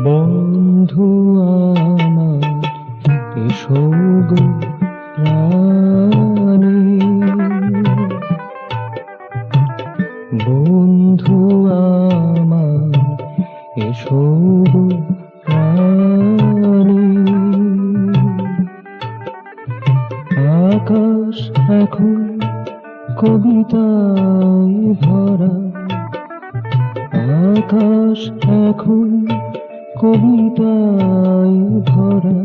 বন্ধু আমার এসো গো প্রাণে, বন্ধু আমার এসো গো প্রাণে। আকাশ এখন কবিতায় ভরা, আকাশ এখন কবিতায় ভরা,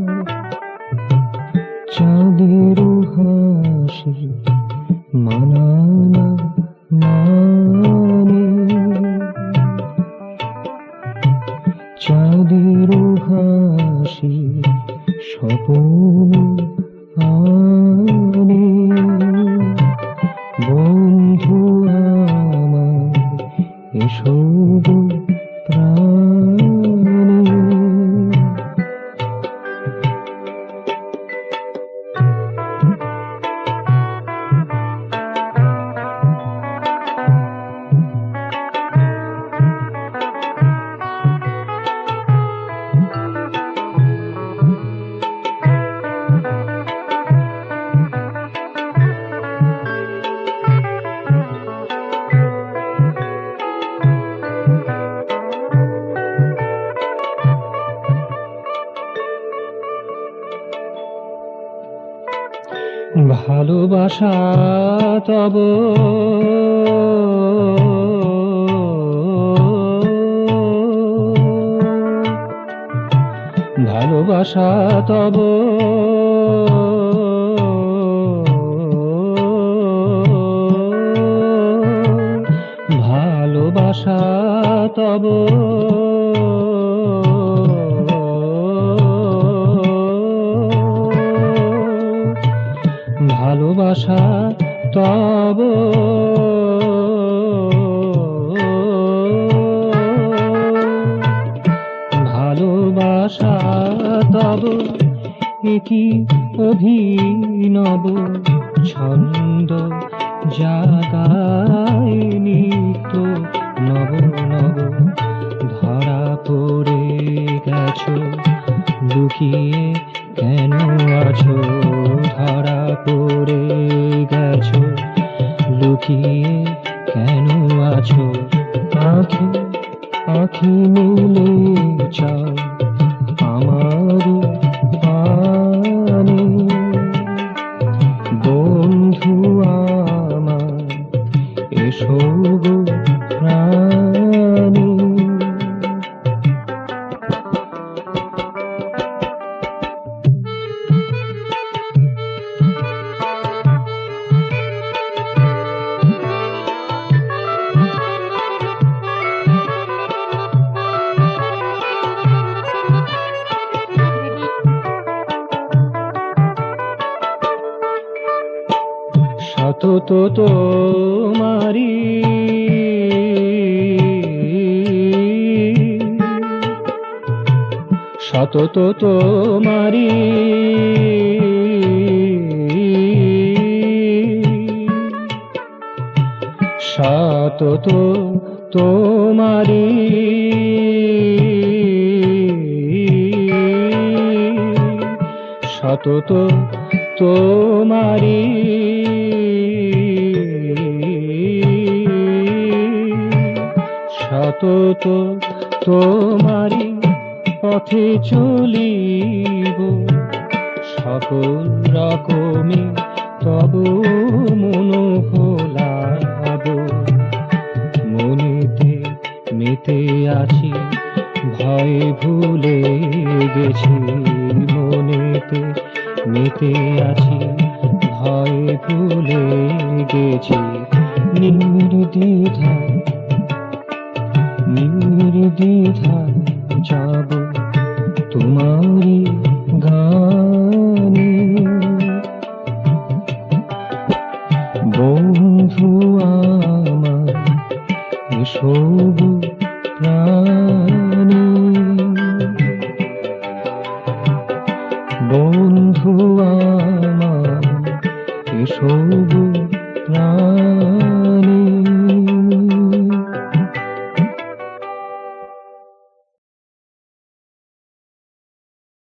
চাঁদের হাসি মানানা মানে, চাঁদের হাসি স্বপন আনে। বন্ধু আমার এসো গো প্রাণে। ভালোবাসা তব ভালোবাসা তব ভালোবাসা তব ভালোবাসা তব ভালোবাসা তব একই অভিনব ছন্দ জাগায় নিত্য নব নব। ধরা পড়ে গেছো লুকিয়ে কেন আছো, ধরা পড়ে গেছো লুকিয়ে কেন আছো। আখি আখি মিলে চাও আমার পানে, বন্ধু আমার এসো গো প্রাণে। সতত তোমারি সতত তোমারি সতত তোমারি সতত তোমারি সতত তোমারি পথে চলিব, সকল রকমে তব মন ভোলাব। মনে ভুলে গেছি, মনেতে মেতে আছি, ভয় ভুলে গেছি। নির্দ্বিধায় নির্দ্বিধায় যাব তোমারই গানে। বন্ধু আমার এসো গো প্রাণে, বন্ধু আমার এসো গো প্রাণে।